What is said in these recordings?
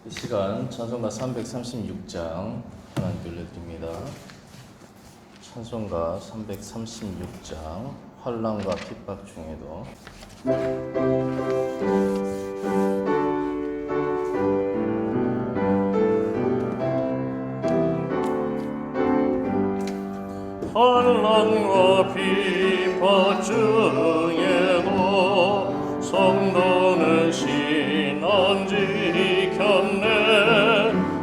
이 시간 찬송가 336장 하나님께 올려드립니다. 찬송가 336장 환난과 핍박 중에도 환난과 핍박 중에도 성도는 신앙 지켰네.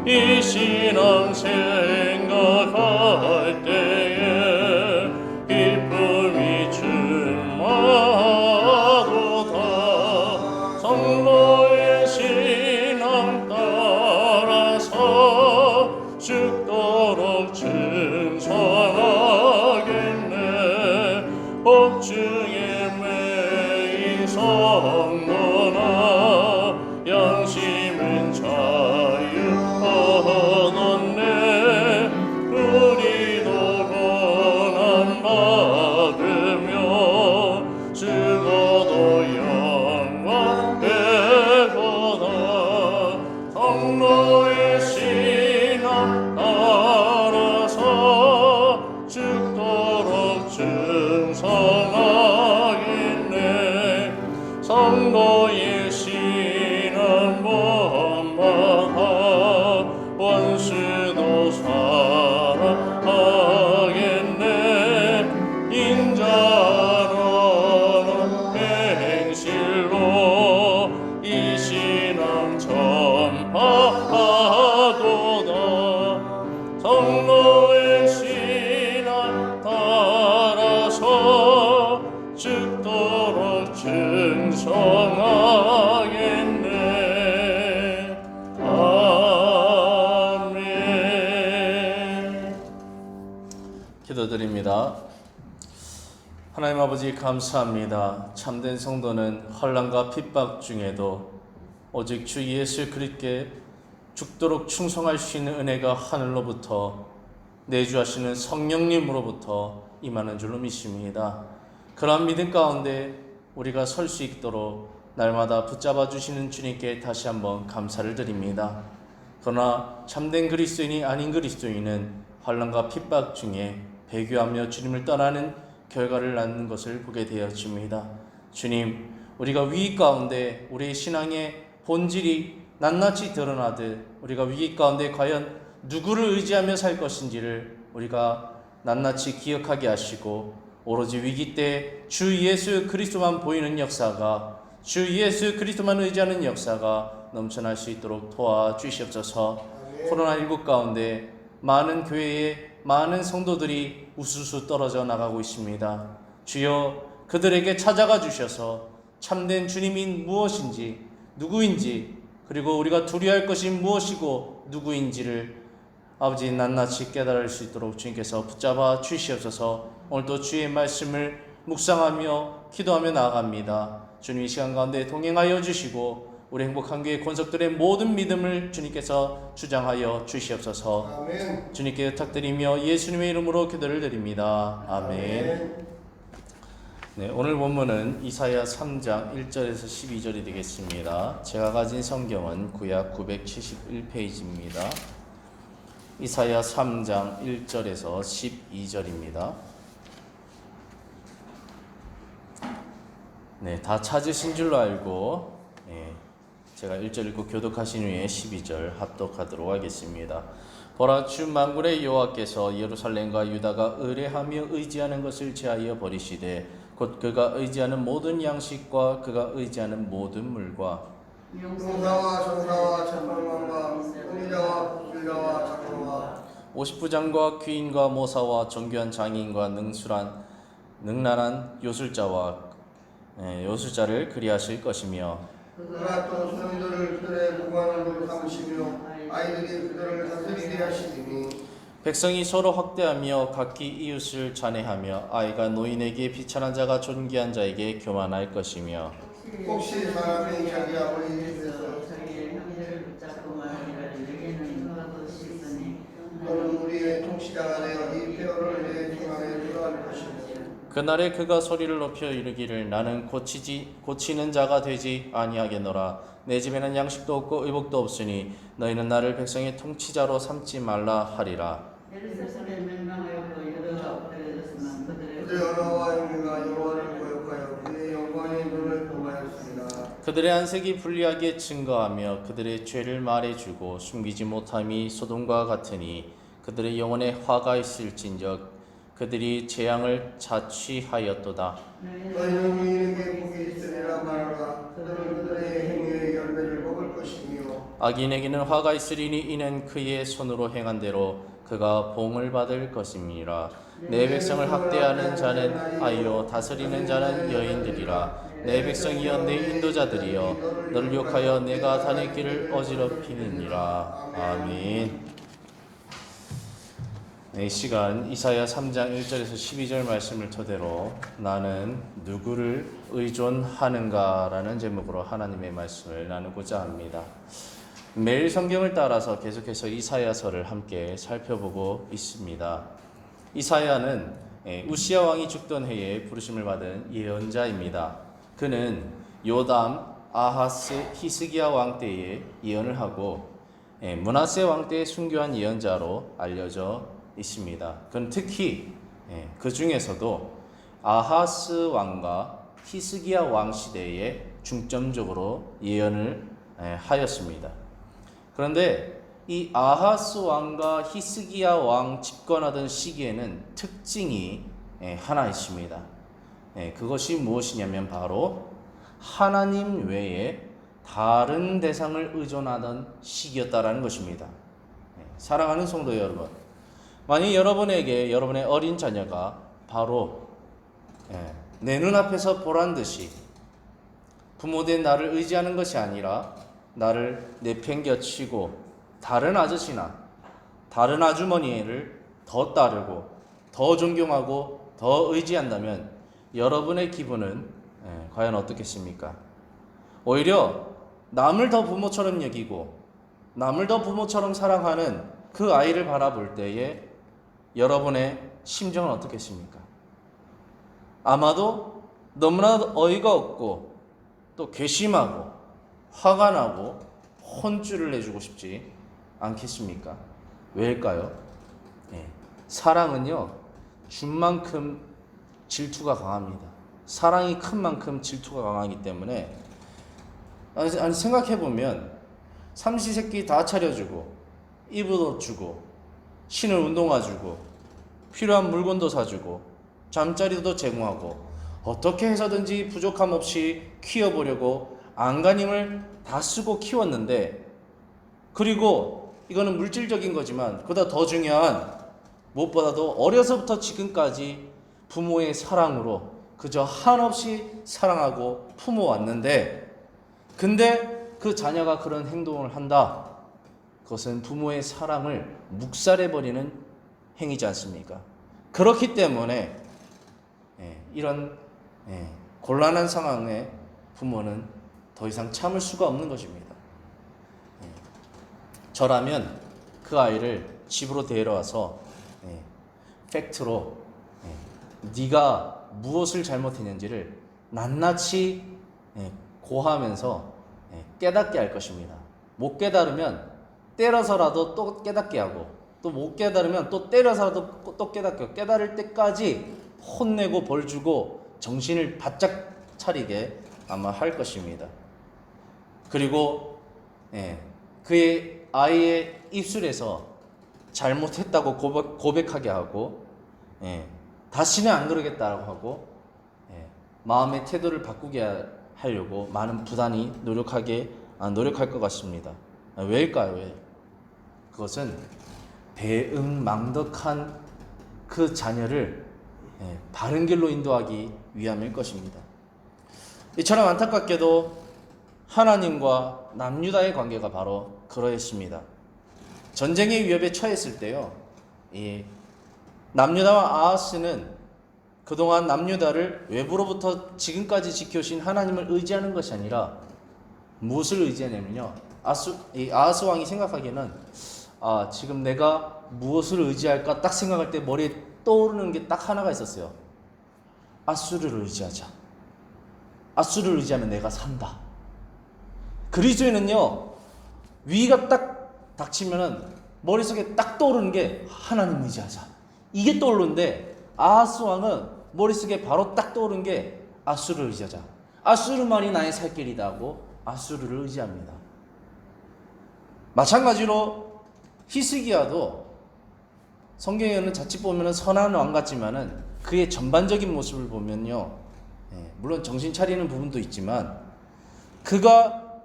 이 신앙 생각할 때에 기쁨이 충만하도다. 성도의 신앙 따라서 죽도록 증선하겠네. 복중에 매인 성도나 양심은 자유 얻었네. 우리도 고난 받으며 죽어도 영광 되거나. 성도의 신앙 따라서 죽도록 증선하겠네. 성도의 신앙 본받아 원수도 사랑하겠네. 인자로는 행실로 이 신앙 전파하도다. 성도의 신앙 따라서 죽도록 증선하겠네. 아멘. 기도드립니다. 하나님 아버지 감사합니다. 참된 성도는 환난과 핍박 중에도 오직 주 예수 그리스도께 죽도록 충성할 수 있는 은혜가 하늘로부터 내주하시는 성령님으로부터 임하는 줄로 믿습니다. 그러한 믿음 가운데 우리가 설 수 있도록 날마다 붙잡아 주시는 주님께 다시 한번 감사를 드립니다. 그러나 참된 그리스도인이 아닌 그리스도인은 환난과 핍박 중에 배교하며 주님을 떠나는 결과를 낳는 것을 보게 되었습니다. 주님, 우리가 위기 가운데 우리의 신앙의 본질이 낱낱이 드러나듯 우리가 위기 가운데 과연 누구를 의지하며 살 것인지를 우리가 낱낱이 기억하게 하시고 오로지 위기 때 주 예수 그리스도만 보이는 역사가, 주 예수 그리스도만 의지하는 역사가 넘쳐날 수 있도록 도와주시옵소서. 코로나19 가운데 많은 교회에 많은 성도들이 우수수 떨어져 나가고 있습니다. 주여, 그들에게 찾아가 주셔서 참된 주님이 무엇인지, 누구인지, 그리고 우리가 두려워할 것이 무엇이고 누구인지를 아버지 낱낱이 깨달을 수 있도록 주님께서 붙잡아 주시옵소서. 오늘도 주의 말씀을 묵상하며 기도하며 나아갑니다. 주님 이 시간 가운데 동행하여 주시고 우리 행복한 교회 권속들의 모든 믿음을 주님께서 주장하여 주시옵소서. 아멘. 주님께 부탁드리며 예수님의 이름으로 기도를 드립니다. 아멘. 네, 오늘 본문은 이사야 3장 1절에서 12절이 되겠습니다. 제가 가진 성경은 구약 971페이지입니다. 이사야 3장 1절에서 12절입니다. 네, 다 찾으신 줄로 알고 제가 1절 읽고 교독하신 후에 12절 합독하도록 하겠습니다. 보라, 주 만군의 여호와께서 예루살렘과 유다가 의뢰하며 의지하는 것을 제하여 버리시되 곧 그가 의지하는 모든 양식과 그가 의지하는 모든 물과 용사와 전사와 장관과 군의자와 복술자와 장로와 50부장과 귀인과 모사와 정교한 장인과 능란한 요술자를 그리하실 것이며 그가 또 소년들을 그들의 무관으로 삼으시며 아이들이 그들을 다스리게 하시리니 백성이 서로 확대하며 각기 이웃을 잔해하며 아이가 노인에게 비천한 자가 존귀한 자에게 교만할 것이며 혹시 사람이 자기 아버지 집에서 자기의 형제를 붙잡고 말하기를 내게는 누가 더 싶으니 너는 우리의 통치자가 되어 이 폐허를 내 중앙에 주도할 것이며 그날에 그가 소리를 높여 이르기를 나는 고치는 자가 되지 아니하겠노라. 내 집에는 양식도 없고 의복도 없으니 너희는 나를 백성의 통치자로 삼지 말라 하리라. 예루살렘에 멸망하였고 유다가 엎드려졌으나 그들의 그들의 언어와 행위가 여호와를 모욕하여 그의 영광의 눈을 범하였습니다. 그들의 안색이 불리하게 증거하며 그들의 죄를 말해주고 숨기지 못함이 소돔과 같으니 그들의 영혼에 화가 있을진적 그들이 재앙을 자취하였도다. 너희는 유인에게 복이 있으리라 말하라. 그들은 그들의 행위의 열매를 먹을 것이며 악인에게는 화가 있으리니 이는 그의 손으로 행한 대로 그가 봉을 받을 것임이라. 내 백성을 학대하는 자는 아이요 다스리는 자는 여인들이라. 내 백성이여 내 인도자들이여 너를 욕하여 내가 다닐 길을 어지럽히느니라. 아멘. 이 시간 이사야 3장 1절에서 12절 말씀을 토대로 나는 누구를 의존하는가라는 제목으로 하나님의 말씀을 나누고자 합니다. 매일 성경을 따라서 계속해서 이사야서를 함께 살펴보고 있습니다. 이사야는 우시야 왕이 죽던 해에 부르심을 받은 예언자입니다. 그는 요담, 아하스, 히스기야 왕 때에 예언을 하고 므낫세 왕 때에 순교한 예언자로 알려져 있습니다. 그는 특히 그 중에서도 아하스 왕과 히스기야 왕 시대에 중점적으로 예언을 하였습니다. 그런데 이 아하스 왕과 히스기야 왕 집권하던 시기에는 특징이 하나 있습니다. 그것이 무엇이냐면 바로 하나님 외에 다른 대상을 의존하던 시기였다라는 것입니다. 사랑하는 성도 여러분, 만약 여러분에게 여러분의 어린 자녀가 바로 내 눈앞에서 보란 듯이 부모된 나를 의지하는 것이 아니라 나를 내팽겨치고 다른 아저씨나 다른 아주머니를 더 따르고 더 존경하고 더 의지한다면 여러분의 기분은 과연 어떻겠습니까? 오히려 남을 더 부모처럼 여기고 남을 더 부모처럼 사랑하는 그 아이를 바라볼 때에 여러분의 심정은 어떻겠습니까? 아마도 너무나 어이가 없고 또 괘씸하고 화가 나고 혼쭐을 내주고 싶지 않겠습니까? 왜일까요? 사랑은요 준 만큼 질투가 강합니다. 사랑이 큰 만큼 질투가 강하기 때문에 아니 생각해보면 삼시세끼 다 차려주고 이불도 주고 신을 운동화 주고 필요한 물건도 사주고 잠자리도 제공하고 어떻게 해서든지 부족함 없이 키워보려고 안간힘을 다 쓰고 키웠는데, 그리고 이거는 물질적인 거지만 그보다 더 중요한 무엇보다도 어려서부터 지금까지 부모의 사랑으로 그저 한없이 사랑하고 품어왔는데, 근데 그 자녀가 그런 행동을 한다. 그것은 부모의 사랑을 묵살해버리는 행위지 않습니까? 그렇기 때문에 이런 곤란한 상황에 부모는 더 이상 참을 수가 없는 것입니다. 저라면 그 아이를 집으로 데려와서 팩트로 네가 무엇을 잘못했는지를 낱낱이 고하면서 깨닫게 할 것입니다. 못 깨달으면 때려서라도 또 깨닫게 하고, 또 못 깨달으면 또 때려서라도 또 깨닫게 하고, 깨달을 때까지 혼내고 벌주고 정신을 바짝 차리게 아마 할 것입니다. 그리고 그의 아이의 입술에서 잘못했다고 고백하게 하고, 다시는 안 그러겠다고 하고, 마음의 태도를 바꾸게 하려고 많은 부단히 노력할 것 같습니다. 왜일까요? 왜? 그것은 배은망덕한 그 자녀를 바른 길로 인도하기 위함일 것입니다. 이처럼 안타깝게도 하나님과 남유다의 관계가 바로 그러했습니다. 전쟁의 위협에 처했을 때요, 이 남유다와 아하스는 그동안 남유다를 외부로부터 지금까지 지켜오신 하나님을 의지하는 것이 아니라 무엇을 의지하냐면요, 아하스 왕이 생각하기에는 지금 내가 무엇을 의지할까 딱 생각할 때 머리에 떠오르는 게 딱 하나가 있었어요. 앗수르를 의지하자. 앗수르를 의지하면 내가 산다. 그리스도인은요, 위기가 딱 닥치면은 머릿속에 딱 떠오르는 게 하나님 의지하자. 이게 떠오르는데 아하스 왕은 머릿속에 바로 딱 떠오르는 게 앗수르를 의지하자. 앗수르만이 나의 살 길이다 하고 앗수르를 의지합니다. 마찬가지로 히스기야도 성경에는 자칫 보면 선한 왕 같지만은 그의 전반적인 모습을 보면요, 물론 정신 차리는 부분도 있지만 그가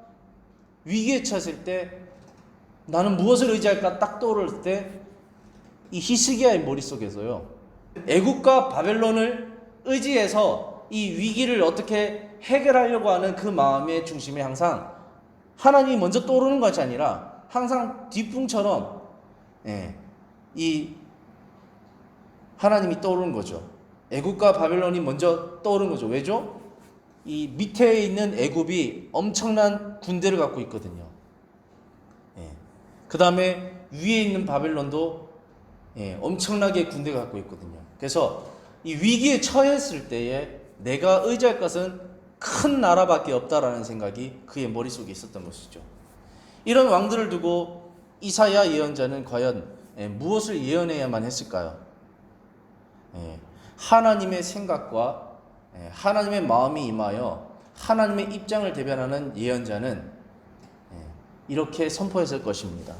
위기에 처했을 때 나는 무엇을 의지할까 딱 떠오를 때 이 히스기야의 머릿속에서요, 애국과 바벨론을 의지해서 이 위기를 어떻게 해결하려고 하는 그 마음의 중심에 항상 하나님이 먼저 떠오르는 것이 아니라 항상 뒷풍처럼 이 하나님이 떠오르는 거죠. 애굽과 바벨론이 먼저 떠오르는 거죠. 왜죠? 이 밑에 있는 애굽이 엄청난 군대를 갖고 있거든요. 그 다음에 위에 있는 바벨론도 엄청나게 군대가 갖고 있거든요. 그래서 이 위기에 처했을 때에 내가 의지할 것은 큰 나라밖에 없다라는 생각이 그의 머릿속에 있었던 것이죠. 이런 왕들을 두고 이사야 예언자는 과연 무엇을 예언해야만 했을까요? 하나님의 생각과 하나님의 마음이 임하여 하나님의 입장을 대변하는 예언자는 이렇게 선포했을 것입니다.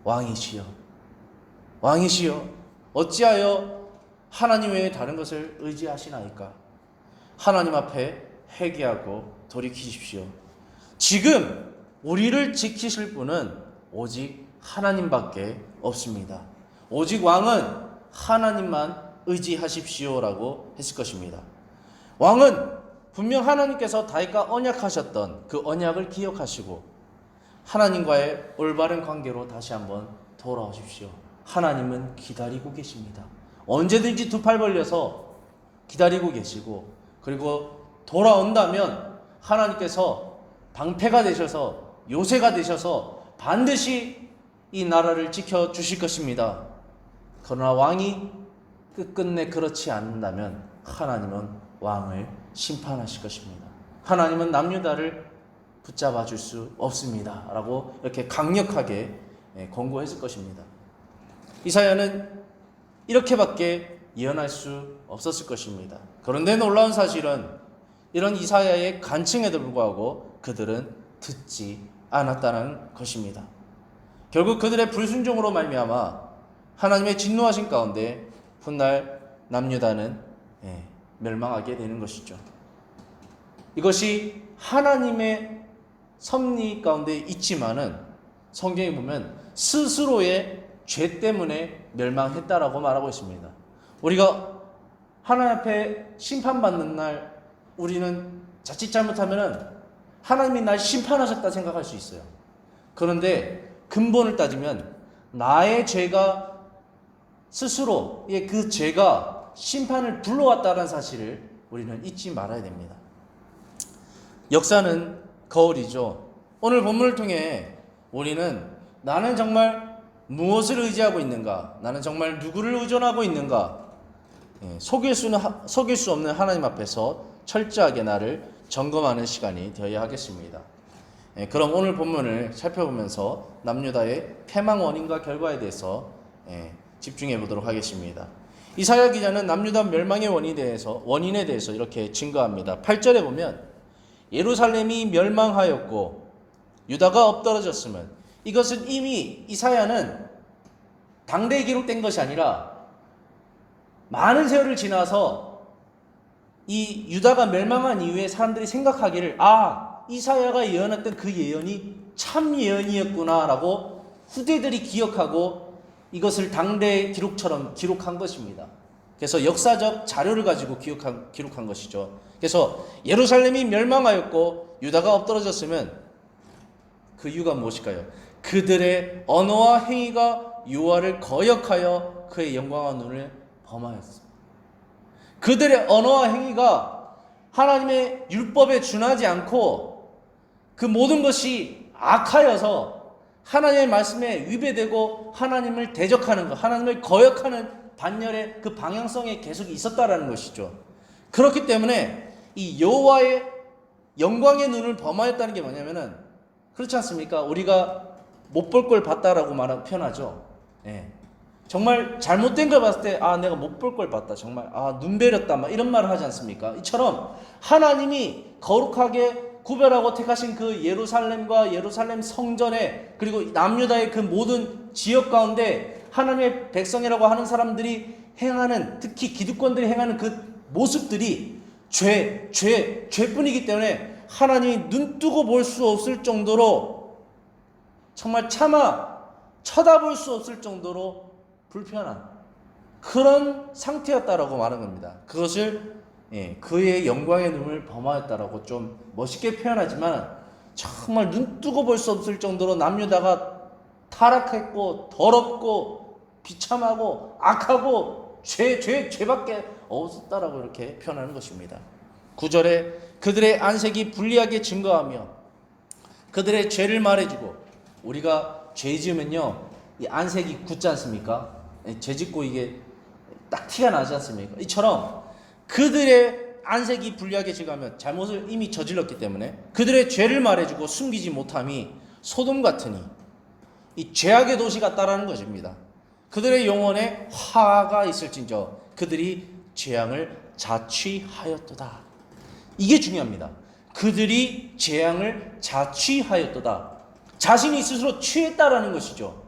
왕이시여, 왕이시여, 어찌하여 하나님 외에 다른 것을 의지하시나이까? 하나님 앞에 회개하고 돌이키십시오. 지금 우리를 지키실 분은 오직 하나님밖에 없습니다. 오직 왕은 하나님만 의지하십시오라고 했을 것입니다. 왕은 분명 하나님께서 다윗과 언약하셨던 그 언약을 기억하시고 하나님과의 올바른 관계로 다시 한번 돌아오십시오. 하나님은 기다리고 계십니다. 언제든지 두 팔 벌려서 기다리고 계시고, 그리고 돌아온다면 하나님께서 방패가 되셔서 요새가 되셔서 반드시 이 나라를 지켜주실 것입니다. 그러나 왕이 끝끝내 그렇지 않는다면 하나님은 왕을 심판하실 것입니다. 하나님은 남유다를 붙잡아 줄 수 없습니다 라고 이렇게 강력하게 권고했을 것입니다. 이사야는 이렇게밖에 예언할 수 없었을 것입니다. 그런데 놀라운 사실은 이런 이사야의 간청에도 불구하고 그들은 듣지 않았다는 것입니다. 결국 그들의 불순종으로 말미암아 하나님의 진노하신 가운데 훗날 남유다는 멸망하게 되는 것이죠. 이것이 하나님의 섭리 가운데 있지만은 성경에 보면 스스로의 죄 때문에 멸망했다라고 말하고 있습니다. 우리가 하나님 앞에 심판받는 날 우리는 자칫 잘못하면은 하나님이 날 심판하셨다 생각할 수 있어요. 그런데 근본을 따지면 나의 죄가 스스로의 그 죄가 심판을 불러왔다는 사실을 우리는 잊지 말아야 됩니다. 역사는 거울이죠. 오늘 본문을 통해 우리는 나는 정말 무엇을 의지하고 있는가? 나는 정말 누구를 의존하고 있는가? 속일 수 없는 하나님 앞에서 철저하게 나를 점검하는 시간이 되어야 하겠습니다. 그럼 오늘 본문을 살펴보면서 남유다의 패망 원인과 결과에 대해서 집중해 보도록 하겠습니다. 이사야 기자는 남유다 멸망의 원인에 대해서 이렇게 증거합니다. 8절에 보면 예루살렘이 멸망하였고 유다가 엎드러졌으면, 이것은 이미 이사야는 당대에 기록된 것이 아니라 많은 세월을 지나서 이 유다가 멸망한 이후에 사람들이 생각하기를 이사야가 예언했던 그 예언이 참 예언이었구나 라고 후대들이 기억하고 이것을 당대의 기록처럼 기록한 것입니다. 그래서 역사적 자료를 가지고 기록한 것이죠. 그래서 예루살렘이 멸망하였고 유다가 엎드러졌으면 그 이유가 무엇일까요? 그들의 언어와 행위가 여호와를 거역하여 그의 영광한 눈을 범하였습니다. 그들의 언어와 행위가 하나님의 율법에 준하지 않고 그 모든 것이 악하여서 하나님의 말씀에 위배되고 하나님을 대적하는 것, 하나님을 거역하는 반열의 그 방향성에 계속 있었다라는 것이죠. 그렇기 때문에 이 여호와의 영광의 눈을 범하였다는 게 뭐냐면은, 그렇지 않습니까? 우리가 못 볼 걸 봤다라고 표현하죠. 예. 정말 잘못된 걸 봤을 때, 아, 내가 못 볼 걸 봤다. 정말, 아, 눈 베렸다. 막 이런 말을 하지 않습니까? 이처럼 하나님이 거룩하게 구별하고 택하신 그 예루살렘과 예루살렘 성전에, 그리고 남유다의 그 모든 지역 가운데 하나님의 백성이라고 하는 사람들이 행하는, 특히 기득권들이 행하는 그 모습들이 죄뿐이기 때문에 하나님이 눈 뜨고 볼 수 없을 정도로, 정말 차마 쳐다볼 수 없을 정도로 불편한 그런 상태였다라고 말하는 겁니다. 그것을 그의 영광의 눈을 범하였다라고 좀 멋있게 표현하지만, 정말 눈 뜨고 볼 수 없을 정도로 남유다가 타락했고 더럽고 비참하고 악하고 죄밖에 없었다라고 이렇게 표현하는 것입니다. 9절에 그들의 안색이 불리하게 증거하며 그들의 죄를 말해주고, 우리가 죄 지으면요, 이 안색이 굳지 않습니까? 죄 짓고 이게 딱 티가 나지 않습니까? 이처럼 그들의 안색이 불리하게 증거하며, 잘못을 이미 저질렀기 때문에 그들의 죄를 말해주고 숨기지 못함이 소돔 같으니, 이 죄악의 도시 같다라는 것입니다. 그들의 영혼에 화가 있을진저 그들이 재앙을 자취하였도다. 이게 중요합니다. 그들이 재앙을 자취하였도다. 자신이 스스로 취했다라는 것이죠.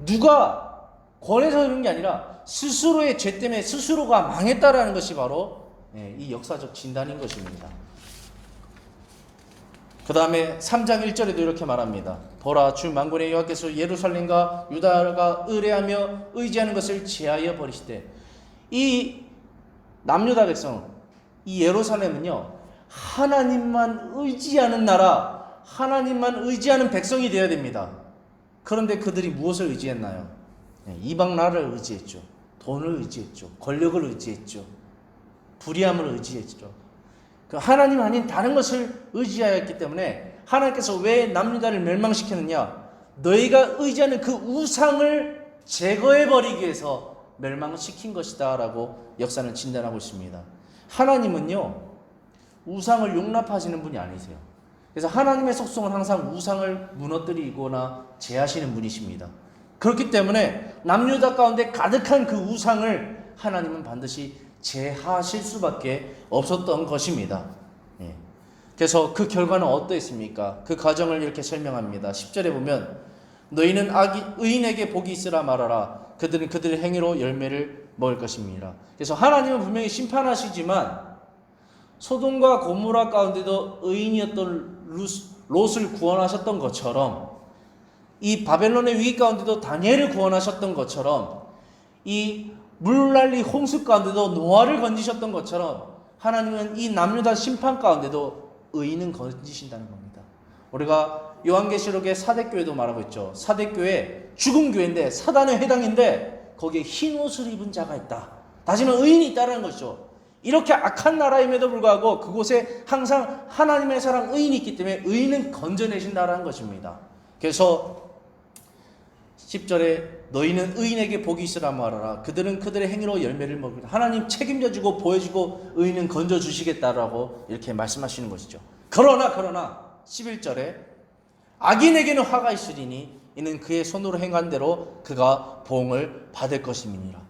누가 권해서 그런 게 아니라 스스로의 죄 때문에 스스로가 망했다라는 것이 바로 이 역사적 진단인 것입니다. 그 다음에 3장 1절에도 이렇게 말합니다. 보라, 주 만군의 여호와께서 예루살렘과 유다가 의뢰하며 의지하는 것을 제하여 버리시되, 이 남유다 백성, 이 예루살렘은요, 하나님만 의지하는 나라, 하나님만 의지하는 백성이 되어야 됩니다. 그런데 그들이 무엇을 의지했나요? 이방 나라를 의지했죠. 돈을 의지했죠. 권력을 의지했죠. 불의함을 의지했죠. 그 하나님 아닌 다른 것을 의지하였기 때문에 하나님께서 왜 남유다를 멸망시켰느냐? 너희가 의지하는 그 우상을 제거해버리기 위해서 멸망시킨 것이다 라고 역사는 진단하고 있습니다. 하나님은요, 우상을 용납하시는 분이 아니세요. 그래서 하나님의 속성은 항상 우상을 무너뜨리거나 제하시는 분이십니다. 그렇기 때문에 남유다 가운데 가득한 그 우상을 하나님은 반드시 제하실 수밖에 없었던 것입니다. 그래서 그 결과는 어떠했습니까? 그 과정을 이렇게 설명합니다. 10절에 보면 너희는 의인에게 복이 있으라 말하라. 그들은 그들의 행위로 열매를 먹을 것입니다. 그래서 하나님은 분명히 심판하시지만 소돔과 고모라 가운데도 의인이었던 롯을 구원하셨던 것처럼, 이 바벨론의 위기 가운데도 다니엘을 구원하셨던 것처럼, 이 물난리 홍수 가운데도 노아를 건지셨던 것처럼 하나님은 이 남유다 심판 가운데도 의인은 건지신다는 겁니다. 우리가 요한계시록의 사대교회도 말하고 있죠. 사대교회 죽은 교회인데 사단의 회당인데 거기에 흰 옷을 입은 자가 있다. 다시는 의인이 있다는 것이죠. 이렇게 악한 나라임에도 불구하고 그곳에 항상 하나님의 사랑 의인이 있기 때문에 의인은 건져내신다는 것입니다. 그래서 10절에 너희는 의인에게 복이 있으라 말하라. 그들은 그들의 행위로 열매를 먹으리라. 하나님 책임져주고 보여주고 의인은 건져주시겠다라고 이렇게 말씀하시는 것이죠. 그러나 11절에 악인에게는 화가 있으리니 이는 그의 손으로 행한 대로 그가 보응을 받을 것임이니라.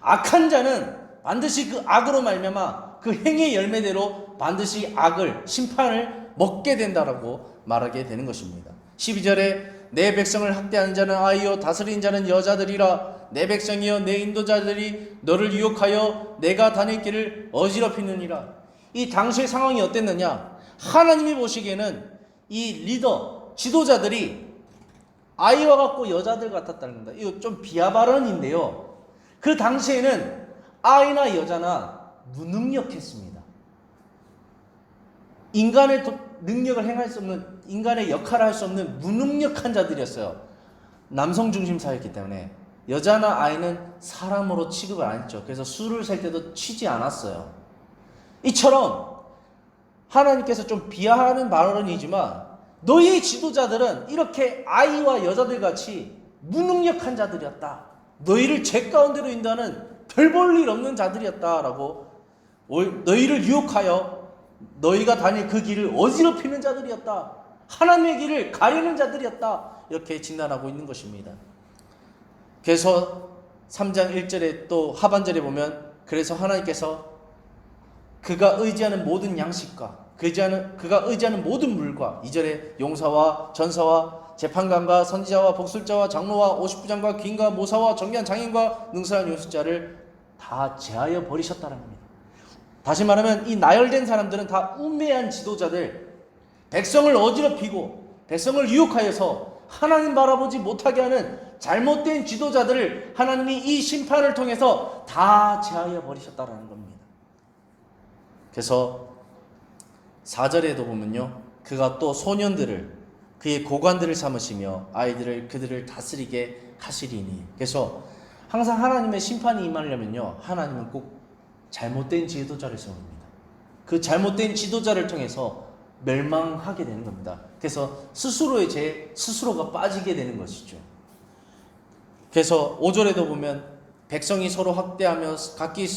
악한 자는 반드시 그 악으로 말미암아 그 행위의 열매대로 반드시 악을, 심판을 먹게 된다라고 말하게 되는 것입니다. 12절에 내 백성을 학대하는 자는 아이요 다스리는 자는 여자들이라. 내 백성이여 내 인도자들이 너를 유혹하여 내가 다닐 길을 어지럽히느니라. 이 당시의 상황이 어땠느냐? 하나님이 보시기에는 이 리더, 지도자들이 아이와 같고 여자들 같았다는 겁니다. 이거 좀 비하 발언인데요, 그 당시에는 아이나 여자나 무능력했습니다. 인간의 능력을 행할 수 없는, 인간의 역할을 할 수 없는 무능력한 자들이었어요. 남성 중심 사회였기 때문에 여자나 아이는 사람으로 취급을 안 했죠. 그래서 술을 셀 때도 취지 않았어요. 이처럼 하나님께서 좀 비하하는 발언이지만 너희의 지도자들은 이렇게 아이와 여자들 같이 무능력한 자들이었다. 너희를 죄 가운데로 인도하는 별 볼 일 없는 자들이었다라고 너희를 유혹하여 너희가 다닐 그 길을 어지럽히는 자들이었다. 하나님의 길을 가리는 자들이었다. 이렇게 진단하고 있는 것입니다. 그래서 3장 1절에 또 하반절에 보면 그래서 하나님께서 그가 의지하는 모든 양식과 그가 의지하는 모든 물과 2절에 용사와 전사와 재판관과 선지자와 복술자와 장로와 50부장과 귀인과 모사와 정리한 장인과 능선한 요술자를 다 제하여 버리셨다는 겁니다. 다시 말하면 이 나열된 사람들은 다 우매한 지도자들, 백성을 어지럽히고 백성을 유혹하여서 하나님 바라보지 못하게 하는 잘못된 지도자들을 하나님이 이 심판을 통해서 다 제하여 버리셨다는 겁니다. 그래서 4절에도 보면요, 그가 또 소년들을 그의 고관들을 삼으시며 아이들을 그들을 다스리게 하시리니. 그래서 항상 하나님의 심판이 임하려면요, 하나님은 꼭 잘못된 지도자를 세웁니다. 그 잘못된 지도자를 통해서 멸망하게 되는 겁니다. 그래서 스스로의 죄 스스로가 빠지게 되는 것이죠. 그래서 5절에도 보면 백성이 서로 학대하며 각기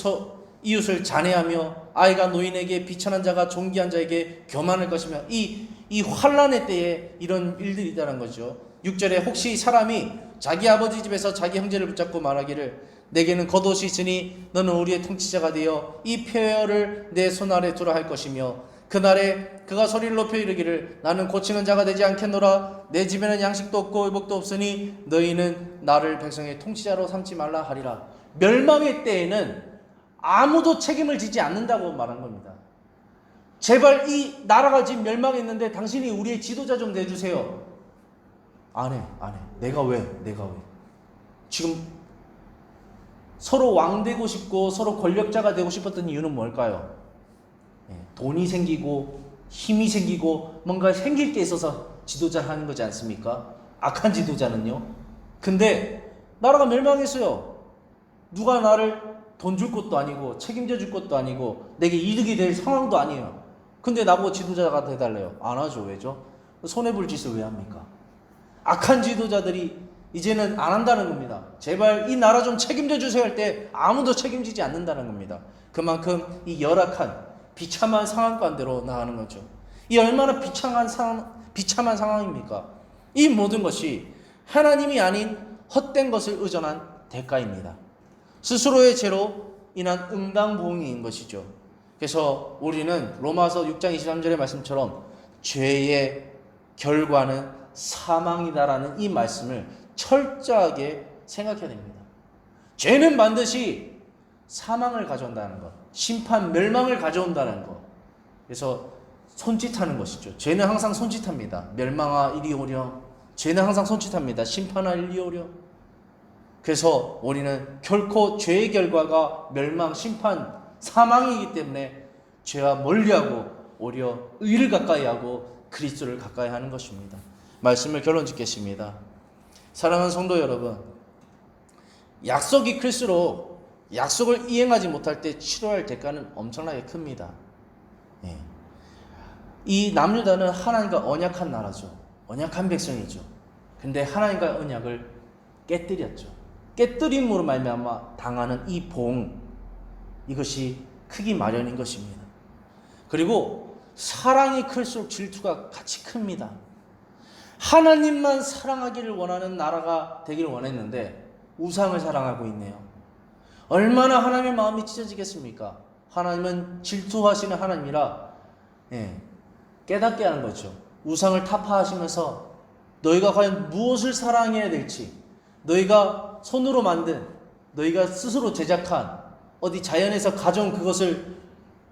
이웃을 잔해하며 아이가 노인에게 비천한 자가 존귀한 자에게 교만할 것이며 이 환난의 때에 이런 일들이 있다는 거죠. 6절에 혹시 사람이 자기 아버지 집에서 자기 형제를 붙잡고 말하기를 내게는 겉옷이 있으니 너는 우리의 통치자가 되어 이 표어를 내 손 아래 두라 할 것이며 그날에 그가 소리를 높여 이르기를 나는 고치는 자가 되지 않겠노라. 내 집에는 양식도 없고 의복도 없으니 너희는 나를 백성의 통치자로 삼지 말라 하리라. 멸망의 때에는 아무도 책임을 지지 않는다고 말한 겁니다. 제발 이 나라가 지금 멸망했는데 당신이 우리의 지도자 좀 내주세요. 안 해. 내가 왜? 지금 서로 왕되고 싶고 서로 권력자가 되고 싶었던 이유는 뭘까요? 돈이 생기고 힘이 생기고 뭔가 생길 게 있어서 지도자를 하는 거지 않습니까? 악한 지도자는요. 근데 나라가 멸망했어요. 누가 나를 돈 줄 것도 아니고 책임져 줄 것도 아니고 내게 이득이 될 상황도 아니에요. 근데 나보고 지도자가 돼달래요. 안 하죠. 왜죠? 손해볼 짓을 왜 합니까? 악한 지도자들이 이제는 안 한다는 겁니다. 제발 이 나라 좀 책임져 주세요 할 때 아무도 책임지지 않는다는 겁니다. 그만큼 이 열악한 비참한 상황 가운데로 나가는 거죠. 이 얼마나 비참한 상황입니까? 이 모든 것이 하나님이 아닌 헛된 것을 의존한 대가입니다. 스스로의 죄로 인한 응당부응인 것이죠. 그래서 우리는 로마서 6장 23절의 말씀처럼 죄의 결과는 사망이다라는 이 말씀을 철저하게 생각해야 됩니다. 죄는 반드시 사망을 가져온다는 것, 심판, 멸망을 가져온다는 것. 그래서 손짓하는 것이죠. 죄는 항상 손짓합니다. 멸망아 이리 오렴. 죄는 항상 손짓합니다. 심판아 이리 오렴. 그래서 우리는 결코 죄의 결과가 멸망, 심판, 사망이기 때문에 죄와 멀리하고 오히려 의를 가까이하고 그리스도를 가까이 하는 것입니다. 말씀을 결론 짓겠습니다. 사랑하는 성도 여러분, 약속이 클수록 약속을 이행하지 못할 때 치러야 대가는 엄청나게 큽니다. 이 남유다는 하나님과 언약한 나라죠. 언약한 백성이죠. 근데 하나님과 언약을 깨뜨렸죠. 깨뜨림으로 말미암아 당하는 이 봉, 이것이 크기 마련인 것입니다. 그리고 사랑이 클수록 질투가 같이 큽니다. 하나님만 사랑하기를 원하는 나라가 되기를 원했는데 우상을 사랑하고 있네요. 얼마나 하나님의 마음이 찢어지겠습니까? 하나님은 질투하시는 하나님이라 깨닫게 하는 거죠. 우상을 타파하시면서 너희가 과연 무엇을 사랑해야 될지, 너희가 손으로 만든, 너희가 스스로 제작한 어디 자연에서 가져온 그것을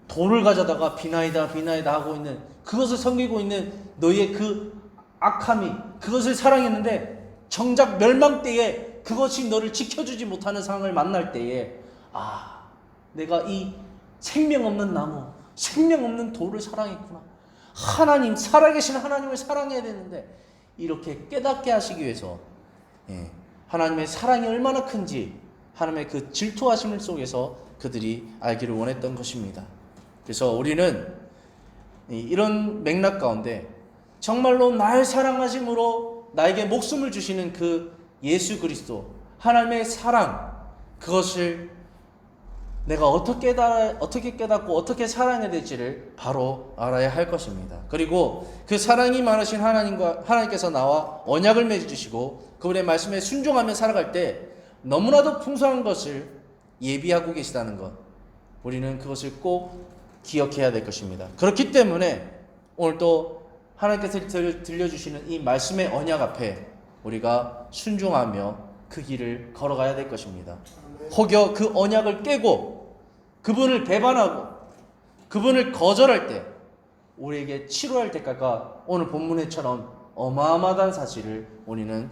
돌을 가져다가 비나이다 하고 있는, 그것을 섬기고 있는 너희의 그 악함이, 그것을 사랑했는데 정작 멸망 때에 그것이 너를 지켜주지 못하는 상황을 만날 때에 내가 이 생명 없는 나무, 생명 없는 돌을 사랑했구나. 하나님, 살아계신 하나님을 사랑해야 되는데, 이렇게 깨닫게 하시기 위해서 하나님의 사랑이 얼마나 큰지 하나님의 그 질투하심 속에서 그들이 알기를 원했던 것입니다. 그래서 우리는 이런 맥락 가운데 정말로 날 사랑하심으로 나에게 목숨을 주시는 그 예수 그리스도, 하나님의 사랑, 그것을 내가 어떻게 깨닫고 어떻게 사랑해야 될지를 바로 알아야 할 것입니다. 그리고 그 사랑이 많으신 하나님께서 나와 언약을 맺어주시고 그분의 말씀에 순종하며 살아갈 때 너무나도 풍성한 것을 예비하고 계시다는 것, 우리는 그것을 꼭 기억해야 될 것입니다. 그렇기 때문에 오늘 또 하나님께서 들려주시는 이 말씀의 언약 앞에 우리가 순종하며 그 길을 걸어가야 될 것입니다. 혹여 그 언약을 깨고 그분을 배반하고 그분을 거절할 때 우리에게 치료할 때까지 오늘 본문에처럼 어마어마한 사실을 우리는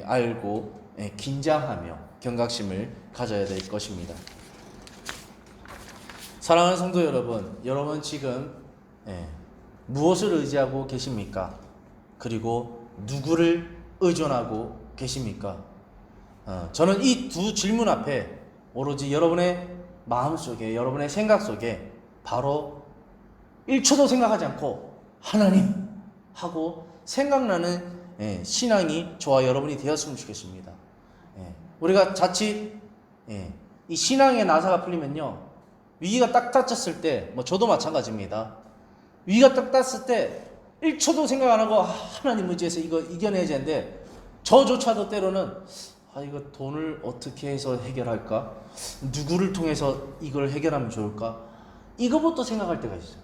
알고 긴장하며 경각심을 가져야 될 것입니다. 사랑하는 성도 여러분, 여러분 지금 무엇을 의지하고 계십니까? 그리고 누구를 의존하고 계십니까? 저는 이 두 질문 앞에 오로지 여러분의 마음속에, 여러분의 생각 속에 바로 1초도 생각하지 않고 하나님 하고 생각나는 신앙이 저와 여러분이 되었으면 좋겠습니다. 우리가 자칫 이 신앙의 나사가 풀리면요, 위기가 딱 닥쳤을 때, 저도 마찬가지입니다. 위기가 딱 닥쳤을 때 1초도 생각 안 하고 하나님 의지해서 이거 이겨내야 되는데, 저조차도 때로는 이거 돈을 어떻게 해서 해결할까? 누구를 통해서 이걸 해결하면 좋을까? 이거부터 생각할 때가 있어요.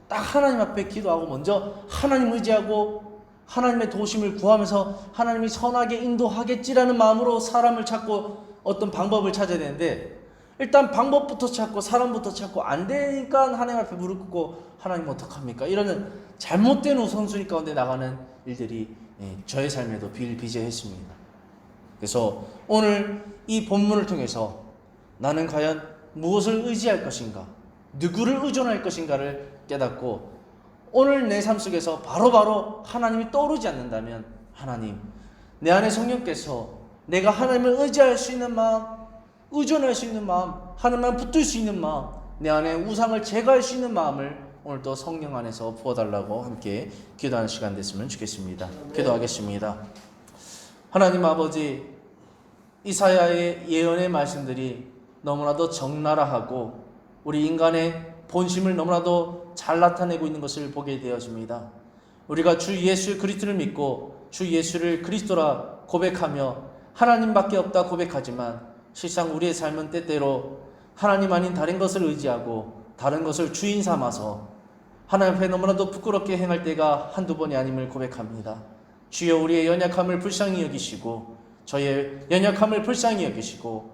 딱 하나님 앞에 기도하고 먼저 하나님 의지하고 하나님의 도우심을 구하면서 하나님이 선하게 인도하겠지라는 마음으로 사람을 찾고 어떤 방법을 찾아야 되는데, 일단 방법부터 찾고 사람부터 찾고 안 되니까 하나님 앞에 무릎 꿇고 하나님 어떡합니까? 이러는 잘못된 우선순위 가운데 나가는 일들이 저의 삶에도 비일비재했습니다. 그래서 오늘 이 본문을 통해서 나는 과연 무엇을 의지할 것인가, 누구를 의존할 것인가를 깨닫고 오늘 내 삶 속에서 바로바로 하나님이 떠오르지 않는다면, 하나님, 내 안에 성령께서 내가 하나님을 의지할 수 있는 마음, 의존할 수 있는 마음, 하나님만 붙들 수 있는 마음, 내 안에 우상을 제거할 수 있는 마음을 오늘도 성령 안에서 부어달라고 함께 기도하는 시간 됐으면 좋겠습니다. 기도하겠습니다. 하나님 아버지, 이사야의 예언의 말씀들이 너무나도 적나라하고 우리 인간의 본심을 너무나도 잘 나타내고 있는 것을 보게 되어집니다. 우리가 주 예수 그리스도를 믿고 주 예수를 그리스도라 고백하며 하나님밖에 없다 고백하지만, 실상 우리의 삶은 때때로 하나님 아닌 다른 것을 의지하고 다른 것을 주인 삼아서 하나님 앞에 너무나도 부끄럽게 행할 때가 한두 번이 아님을 고백합니다. 주여, 우리의 연약함을 불쌍히 여기시고 저의 연약함을 불쌍히 여기시고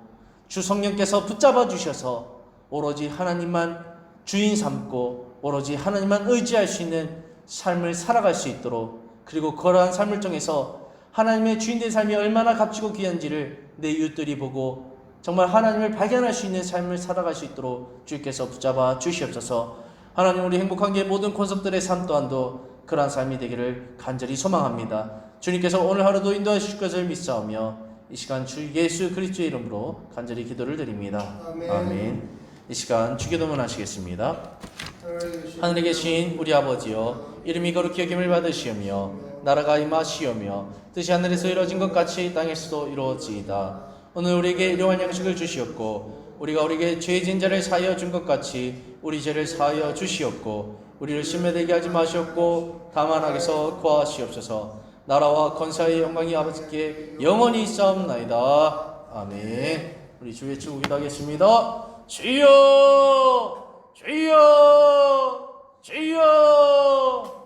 주 성령께서 붙잡아 주셔서 오로지 하나님만 주인 삼고 오로지 하나님만 의지할 수 있는 삶을 살아갈 수 있도록, 그리고 그러한 삶을 통해서 하나님의 주인된 삶이 얼마나 값지고 귀한지를 내 이웃들이 보고 정말 하나님을 발견할 수 있는 삶을 살아갈 수 있도록 주께서 붙잡아 주시옵소서. 하나님, 우리 행복한교회 모든 권속들의 삶 또한도 그러한 삶이 되기를 간절히 소망합니다. 주님께서 오늘 하루도 인도하실 것을 믿사오며 이 시간 주 예수 그리스도의 이름으로 간절히 기도를 드립니다. 아멘. 이 시간 주기도문 하시겠습니다. 하늘에 계신 우리 아버지여, 이름이 거룩히 여김을 받으시오며 나라가 임하시오며 뜻이 하늘에서 이루어진 것 같이 땅에서도 이루어지이다. 오늘 우리에게 일용할 양식을 주시옵고 우리가 우리에게 죄 지은 자를 사하여 준 것 같이 우리 죄를 사하여 주시옵고 우리를 시험에 들게 하지 마시옵고 다만 악에서 구하시옵소서. 나라와 권세의 영광이 아버지께 영원히 있사옵나이다. 아멘. 우리 주 외치고 기도하겠습니다. 주여, 주여, 주여.